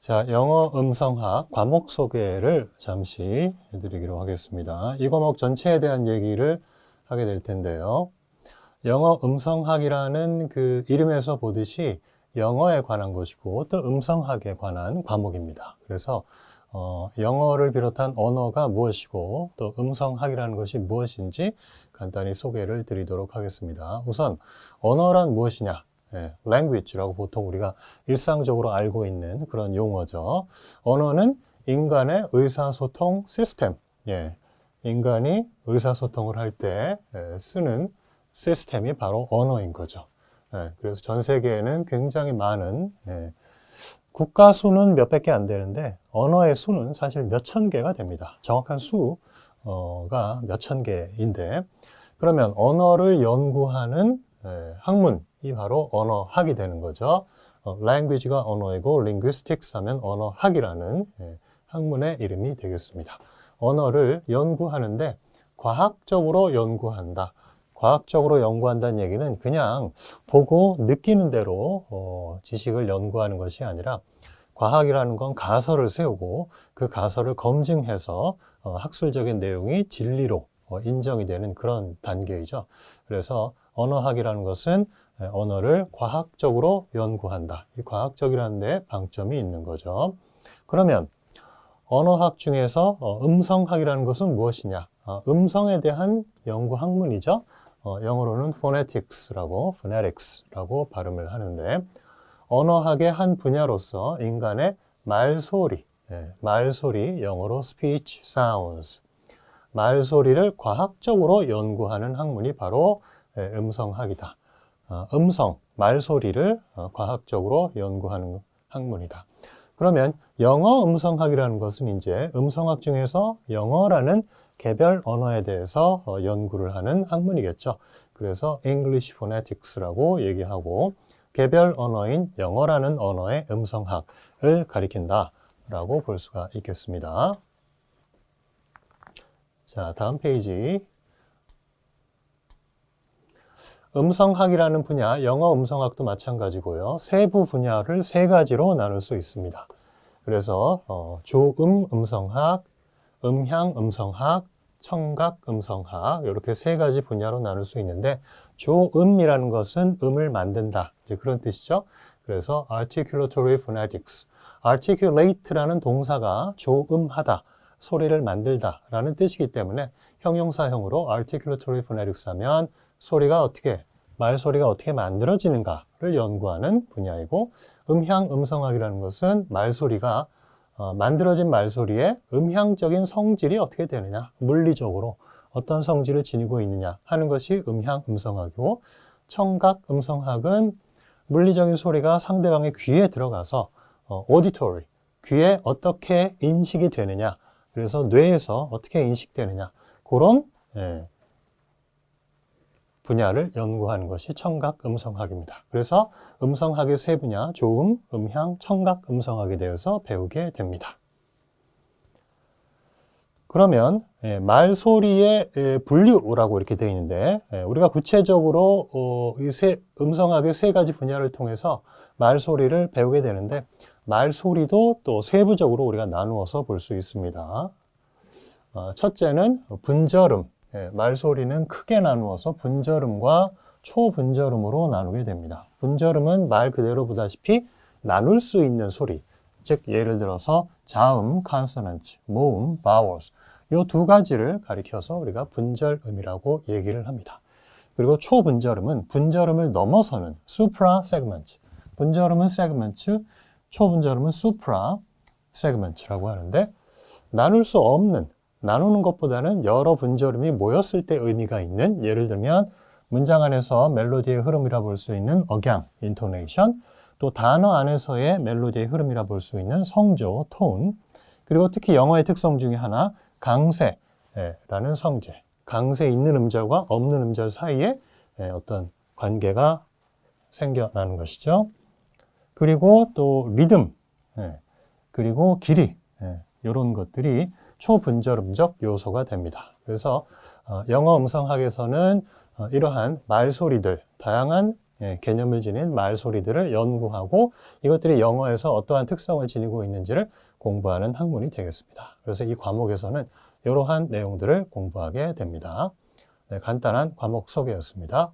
자, 영어 음성학 과목 소개를 잠시 해드리기로 하겠습니다. 이 과목 전체에 대한 얘기를 하게 될 텐데요. 영어 음성학이라는 그 이름에서 보듯이 영어에 관한 것이고 또 음성학에 관한 과목입니다. 그래서 영어를 비롯한 언어가 무엇이고 또 음성학이라는 것이 무엇인지 간단히 소개를 드리도록 하겠습니다. 우선 언어란 무엇이냐? language라고 보통 우리가 일상적으로 알고 있는 그런 용어죠. 언어는 인간의 의사소통 시스템, 인간이 의사소통을 할 때 쓰는 시스템이 바로 언어인 거죠. 그래서 전 세계에는 굉장히 많은 국가 수는 몇백 개 안 되는데 언어의 수는 사실 몇천 개가 됩니다. 정확한 수가 몇천 개인데 그러면 언어를 연구하는 학문이 바로 언어학이 되는 거죠. language가 언어이고 linguistics 하면 언어학이라는 학문의 이름이 되겠습니다. 언어를 연구하는데 과학적으로 연구한다. 과학적으로 연구한다는 얘기는 그냥 보고 느끼는 대로 지식을 연구하는 것이 아니라 과학이라는 건 가설을 세우고 그 가설을 검증해서 학술적인 내용이 진리로 인정이 되는 그런 단계이죠. 그래서 언어학이라는 것은 언어를 과학적으로 연구한다. 이 과학적이라는 데 방점이 있는 거죠. 그러면 언어학 중에서 음성학이라는 것은 무엇이냐? 음성에 대한 연구 학문이죠. 영어로는 phonetics라고 발음을 하는데 언어학의 한 분야로서 인간의 말소리, 영어로 speech sounds, 말소리를 과학적으로 연구하는 학문이 바로 음성학이다. 말소리를 과학적으로 연구하는 학문이다. 그러면 영어 음성학이라는 것은 이제 음성학 중에서 영어라는 개별 언어에 대해서 연구를 하는 학문이겠죠. 그래서 English Phonetics라고 얘기하고 개별 언어인 영어라는 언어의 음성학을 가리킨다라고 볼 수가 있겠습니다. 자, 다음 페이지. 음성학이라는 분야, 영어 음성학도 마찬가지고요. 세부 분야를 세 가지로 나눌 수 있습니다. 그래서 조음 음성학, 음향 음성학, 청각 음성학 이렇게 세 가지 분야로 나눌 수 있는데 조음이라는 것은 음을 만든다. 이제 그런 뜻이죠. 그래서 articulatory phonetics, articulate라는 동사가 조음하다, 소리를 만들다라는 뜻이기 때문에 형용사형으로 articulatory phonetics 하면 말소리가 어떻게 만들어지는가를 연구하는 분야이고 음향 음성학이라는 것은 말소리가 만들어진 말소리의 음향적인 성질이 어떻게 되느냐, 물리적으로 어떤 성질을 지니고 있느냐 하는 것이 음향 음성학이고 청각 음성학은 물리적인 소리가 상대방의 귀에 들어가서 auditory, 귀에 어떻게 인식이 되느냐, 그래서 뇌에서 어떻게 인식되느냐 그런 분야를 연구하는 것이 청각 음성학입니다. 그래서 음성학의 세 분야, 조음, 음향, 청각 음성학에 대해서 배우게 됩니다. 그러면 말소리의 분류라고 이렇게 되어 있는데 우리가 구체적으로 음성학의 세 가지 분야를 통해서 말소리를 배우게 되는데 말소리도 또 세부적으로 우리가 나누어서 볼 수 있습니다. 첫째는 분절음. 말소리는 크게 나누어서 분절음과 초분절음으로 나누게 됩니다. 분절음은 말 그대로 보다시피 나눌 수 있는 소리, 즉 예를 들어서 자음, consonant, 모음, vowels 이 두 가지를 가리켜서 우리가 분절음이라고 얘기를 합니다. 그리고 초분절음은 분절음을 넘어서는 supra segment, 분절음은 segment, 초분절음은 supra segment라고 하는데 나눌 수 없는, 나누는 것보다는 여러 분절음이 모였을 때 의미가 있는, 예를 들면 문장 안에서 멜로디의 흐름이라 볼 수 있는 억양, intonation, 또 단어 안에서의 멜로디의 흐름이라 볼 수 있는 성조, tone, 그리고 특히 영어의 특성 중에 하나 강세라는 성질, 강세 있는 음절과 없는 음절 사이에 어떤 관계가 생겨나는 것이죠. 그리고 또 리듬, 그리고 길이, 이런 것들이 초분절음적 요소가 됩니다. 그래서 영어 음성학에서는 이러한 말소리들, 다양한 개념을 지닌 말소리들을 연구하고 이것들이 영어에서 어떠한 특성을 지니고 있는지를 공부하는 학문이 되겠습니다. 그래서 이 과목에서는 이러한 내용들을 공부하게 됩니다. 간단한 과목 소개였습니다.